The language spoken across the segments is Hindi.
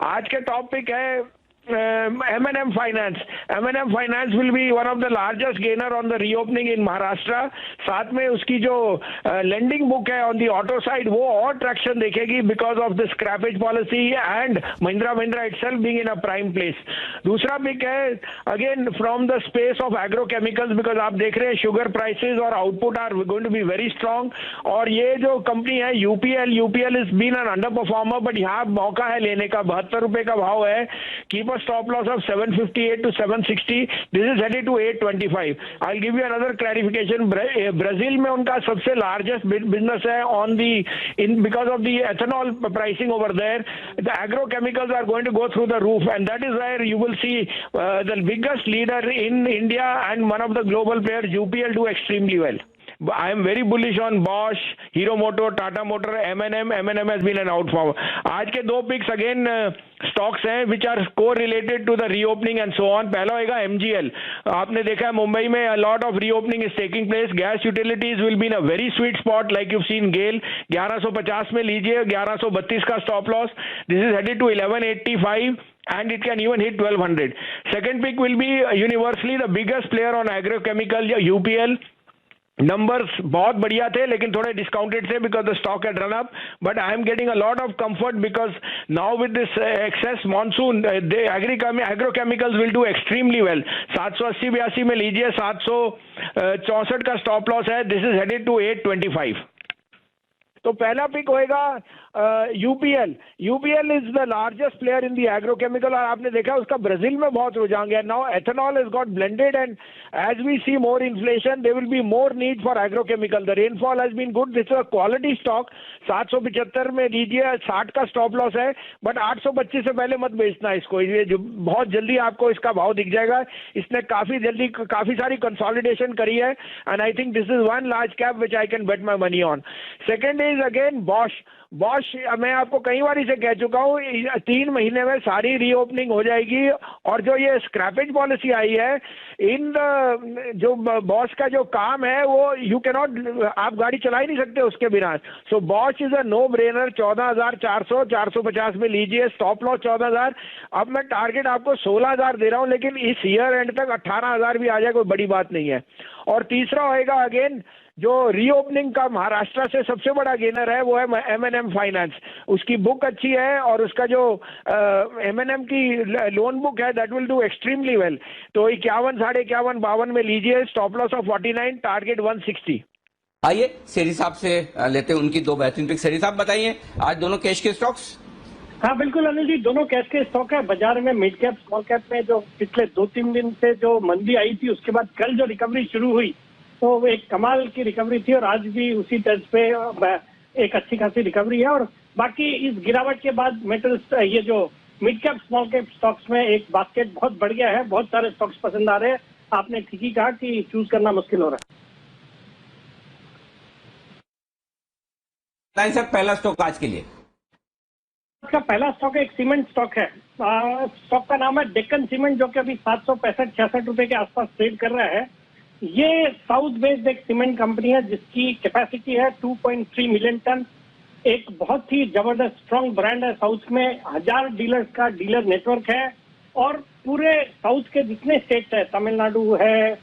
आज के टॉपिक है M&M Finance. M&M Finance will be one of the largest gainer on the reopening in Maharashtra. साथ में उसकी जो lending book है on the auto side वो और traction देखेगी because of the scrappage policy and Mahindra itself being in a prime place. दूसरा pick है again from the space of agrochemicals because आप देख रहे हैं sugar prices और output are going to be very strong. और ये जो company है UPL has been an underperformer but यहाँ मौका है लेने का. 72 रुपए का भाव है. Keep a stop loss of 758 to 760. This is headed to 825. I'll give you another clarification. Brazil में उनका सबसे largest business है on the because of the ethanol pricing over there. The agrochemicals are going to go through the roof, and that is where you will see the biggest leader in India and one of the global players, UPL, do extremely well. I am very bullish on Bosch, Hero Motor, Tata Motor, M&M. M&M has been an outperformer. आज के दो पिक्स अगेन स्टॉक्स हैं which are co-related to the reopening and so on. पहला होगा MGL. आपने देखा है मुंबई में a lot of reopening is taking place. Gas utilities will be in a very sweet spot like you've seen GAIL. 1150 में लीजिए, 1132 का stop loss. This is headed to 1185. And it can even hit 1200. Second pick will be universally the biggest player on agrochemical, UPL. Numbers बहुत बढ़िया थे लेकिन थोड़े डिस्काउंटेड थे because the stock had run up but I am getting a lot of comfort because now with this excess monsoon agrochemicals will do extremely well. 780-82 में लीजिए. 764 का स्टॉप लॉस है. This is headed to 825. तो पहला पिक होएगा UPL. UPL is the largest player in the agrochemical और आपने देखा उसका ब्राजील में बहुत रुझान गया. Now ethanol has got blended and as we see more inflation there will be more need for agrochemical. The rainfall has been good. This is a quality stock. 775 में लीजिए. 60 का स्टॉप लॉस है बट 825 से पहले मत बेचना इसको. ये जो बहुत जल्दी आपको इसका भाव दिख जाएगा. इसने काफी सारी कंसोलिडेशन करी है and I think this is one large cap which I can bet my money on. Second is again Bosch. मैं आपको कई बार इसे कह चुका हूँ 3 महीने में सारी रीओपनिंग हो जाएगी और जो ये स्क्रैपेज पॉलिसी आई है इन जो बॉश का जो काम है वो यू कैन नॉट, आप गाड़ी चला ही नहीं सकते उसके बिना. So Bosch is a no brainer. 14,400 450 में लीजिए. Stop loss 14,000. अब मैं टारगेट आपको 16,000 दे रहा हूं लेकिन इस ईयर एंड तक 18,000 भी आ जाए कोई बड़ी बात नहीं है. और तीसरा होएगा अगेन जो रीओपनिंग का महाराष्ट्र से सबसे बड़ा गेनर है वो है M&M फाइनेंस. उसकी बुक अच्छी है और उसका जो M&M की लोन बुक है that will do extremely well. तो 51, 51.5, 52 में लीजिए. Stop loss off 49. टारगेट 160. आइए सेठी साहब से लेते हैं उनकी दो बेहतरीन पिक. सेठी साहब बताइए आज दोनों कैश के स्टॉक्स. हाँ बिल्कुल अनिल जी, दोनों कैश के स्टॉक है. बाजार में मिड कैप स्मॉल कैप में जो पिछले 2-3 दिन से जो मंदी आई थी उसके बाद कल जो रिकवरी शुरू हुई तो एक कमाल की रिकवरी थी और आज भी उसी तर्ज पे एक अच्छी खासी रिकवरी है. और बाकी इस गिरावट के बाद मेटल्स ये जो mid cap small cap stocks में एक बास्केट बहुत बढ़ गया है. बहुत सारे स्टॉक्स पसंद आ रहे हैं. आपने ठीक ही कहा कि चूज करना मुश्किल हो रहा है. सर पहला स्टॉक आज के लिए का पहला स्टॉक एक सीमेंट स्टॉक है. स्टॉक का नाम है डेक्कन सीमेंट जो कि अभी 765-66 रुपए के आसपास ट्रेड कर रहा है. ये साउथ बेस्ड एक सीमेंट कंपनी है जिसकी कैपेसिटी है 2.3 मिलियन टन. एक बहुत ही जबरदस्त स्ट्रांग ब्रांड है. साउथ में 1000 डीलर्स का डीलर नेटवर्क है और पूरे साउथ के जितने स्टेट्स है, तमिलनाडु है,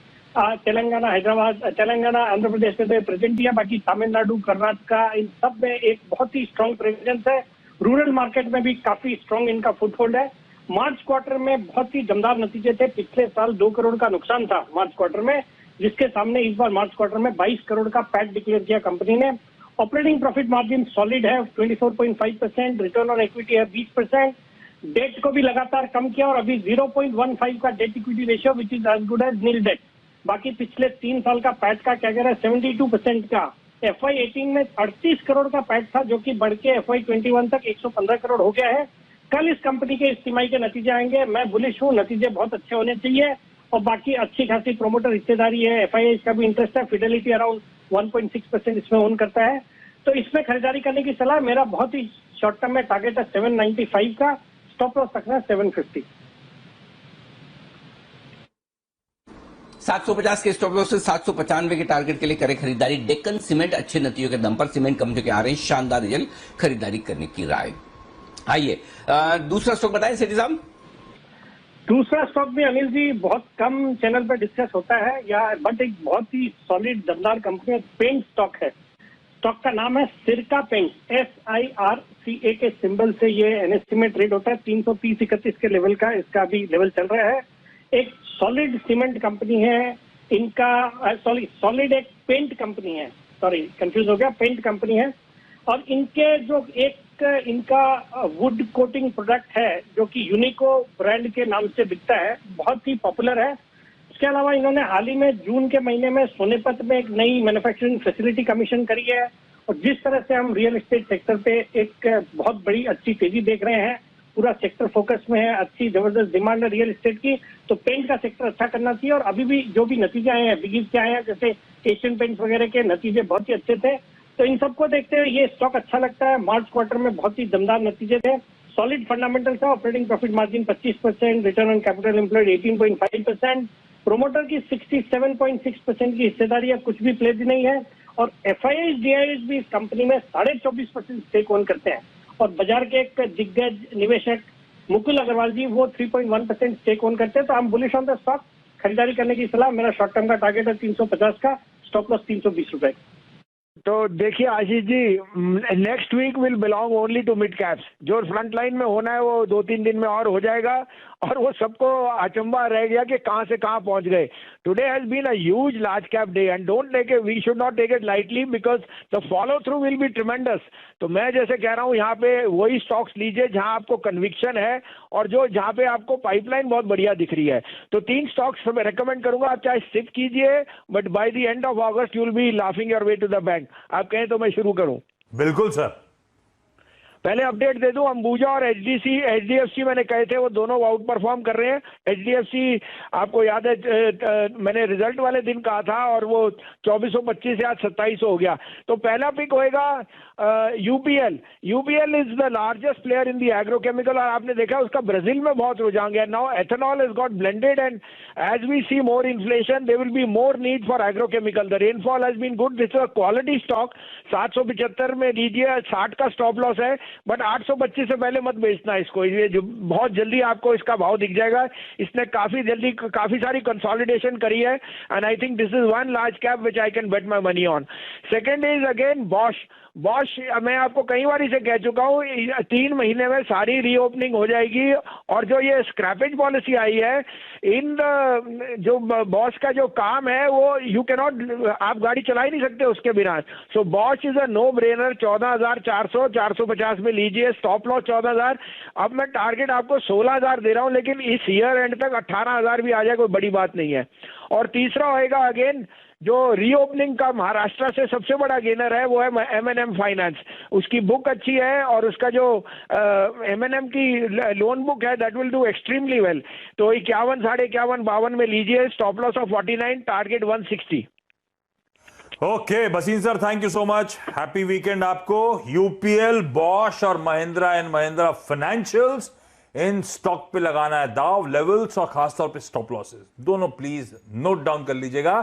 तेलंगाना, हैदराबाद, तेलंगाना, आंध्र प्रदेश में तो प्रेजेंट ही है. बाकी तमिलनाडु, कर्नाटका, इन सब में एक बहुत ही स्ट्रांग प्रेजेंस है. रूरल मार्केट में भी काफी स्ट्रांग इनका फुटहोल्ड है. मार्च क्वार्टर में बहुत ही दमदार नतीजे थे. पिछले साल 2 करोड़ का नुकसान था मार्च क्वार्टर में, जिसके सामने इस बार मार्च क्वार्टर में 22 करोड़ का पैट डिक्लेयर किया कंपनी ने. ऑपरेटिंग प्रॉफिट मार्जिन सॉलिड है 24.5%. रिटर्न ऑन इक्विटी है 20%. डेट को भी लगातार कम किया और अभी 0.15 का debt equity ratio which is as good as nil debt. बाकी पिछले 3 साल का पैट का क्या कह रहा है 72% का. FY18 में 38 करोड़ का पैट था जो कि बढ़ के FY21 तक 115 करोड़ हो गया है. कल इस कंपनी के इस तिमाही के नतीजे आएंगे. मैं बुलिश हूँ, नतीजे बहुत अच्छे होने चाहिए और बाकी अच्छी खासी प्रोमोटर हिस्सेदारी है. FII का भी इंटरेस्ट है. फिडेलिटी अराउंड 1.6% इसमें ओन करता है. तो इसमें खरीदारी करने की सलाह. मेरा बहुत ही शॉर्ट टर्म में टारगेट है 795 का. स्टॉप लॉस रखना है 750. 750 के स्टॉप लॉस से 795 के टारगेट के लिए करें खरीदारी. डेक्कन सीमेंट अच्छे नतीजों के दम पर सीमेंट कंपनियों के आ रहे हैं शानदार रिजल्ट, खरीदारी करने की राय. आइए दूसरा स्टॉक बताएं सेठी साहब। दूसरा स्टॉक भी अनिल जी बहुत कम चैनल पर डिस्कस होता है या बट एक बहुत ही सॉलिड दमदार कंपनी है, पेंट स्टॉक है। स्टॉक का नाम है सिरका पेंट, SIRCA के सिंबल से ये NSE में ट्रेड होता है। 330-31 के लेवल का इसका अभी लेवल चल रहा है। एक सॉलिड सीमेंट कंपनी है इनका, सॉलिड एक पेंट कंपनी है, सॉरी कंफ्यूज हो गया, पेंट कंपनी है। और इनके जो एक इनका वुड कोटिंग प्रोडक्ट है जो कि यूनिको ब्रांड के नाम से बिकता है, बहुत ही पॉपुलर है। इसके अलावा इन्होंने हाल ही में जून के महीने में सोनीपत में एक नई मैन्युफैक्चरिंग फैसिलिटी कमीशन करी है। और जिस तरह से हम रियल एस्टेट सेक्टर पे एक बहुत बड़ी अच्छी तेजी देख रहे हैं, पूरा सेक्टर फोकस में है, अच्छी जबरदस्त डिमांड है रियल एस्टेट की, तो पेंट का सेक्टर अच्छा करना चाहिए। और अभी भी जो भी नतीजे आए हैं बिगीज के आए हैं, जैसे एशियन पेंट्स वगैरह के नतीजे बहुत ही अच्छे थे, तो इन सबको देखते हुए ये स्टॉक अच्छा लगता है। मार्च क्वार्टर में बहुत ही दमदार नतीजे थे, सॉलिड फंडामेंटल था, operating profit margin 25%, return on capital employed 18.5%, promoter की 67.6% की हिस्सेदारी है, कुछ भी प्लेज नहीं है। और FIIs DIIs भी इस कंपनी में 24.5% स्टेक ओन करते हैं। और बाजार के एक दिग्गज निवेशक मुकुल अग्रवाल जी वो 3.1% स्टेक ओन करते हैं। तो हम बुलिश ऑन द स्टॉक, खरीदारी करने की सलाह। मेरा शॉर्ट टर्म का टारगेट है 350 का, स्टॉप लॉस 320 रुपए। तो देखिए Ashish ji, next week will belong only to mid caps. जो फ्रंट लाइन में होना है वो 2-3 दिन में और हो जाएगा, और वो सबको अचंबा रह गया कि कहां से कहां पहुंच गए। Today has been a huge large cap day and don't take it, we should not take it lightly because the follow through will be tremendous. तो मैं जैसे कह रहा हूं, यहाँ पे वही स्टॉक्स लीजिए जहां आपको कन्विक्शन है और जो जहां पे आपको पाइपलाइन बहुत बढ़िया दिख रही है। तो 3 स्टॉक्स मैं रेकमेंड करूंगा, आप चाहे स्टिक कीजिए, but by the end of August you will be laughing your way to the bank. आप कहें तो मैं शुरू करूं? बिल्कुल सर। पहले अपडेट दे दूं, अंबुजा और HDFC मैंने कहे थे वो दोनों आउट परफॉर्म कर रहे हैं। HDFC आपको याद है मैंने रिजल्ट वाले दिन कहा था और वो 2425 से आज 2700 हो गया। तो पहला पिक होएगा UPL is the largest player in the agrochemical, और आपने देखा उसका ब्राजील में बहुत रुझान गया। Now ethanol is got blended and as we see more inflation there will be more need for agrochemical. The rainfall has been good, this is a quality stock. 775 में लीजिए, 60 का स्टॉप लॉस है, बट 825 से पहले मत बेचना इसको, ये जो बहुत जल्दी आपको इसका भाव दिख जाएगा। इसने काफी सारी कंसोलिडेशन करी है and I think this is one large cap which I can bet my money on. Second is again Bosch. मैं आपको कई बार इसे कह चुका हूं, 3 महीने में सारी रीओपनिंग हो जाएगी। और जो ये स्क्रैपेज पॉलिसी आई है, इन जो बॉश का जो काम है वो यू कैन नॉट, आप गाड़ी चला ही नहीं सकते उसके बिना। So Bosch is a no brainer. 14,400 450 में लीजिए, स्टॉप लॉस 14,000। अब मैं टारगेट आपको 16,000 दे रहा हूं, लेकिन इस ईयर एंड तक 18,000 भी आ जाए कोई बड़ी बात नहीं है। और तीसरा होएगा अगेन जो रीओपनिंग का महाराष्ट्र से सबसे बड़ा गेनर है वो है M&M फाइनेंस। उसकी बुक अच्छी है और उसका जो M&M की लोन बुक है that will do extremely well. तो 51, 51.5, 52 में लीजिए, stop loss off 49, target 160। Okay बसीन sir, thank you so much, happy weekend आपको। UPL, बॉश और महिंद्रा एंड महिंद्रा फाइनेंशियल्स, इन स्टॉक पे लगाना है दाव। लेवल्स और खासतौर पे स्टॉप लॉसेस दोनों प्लीज नोट डाउन कर लीजिएगा।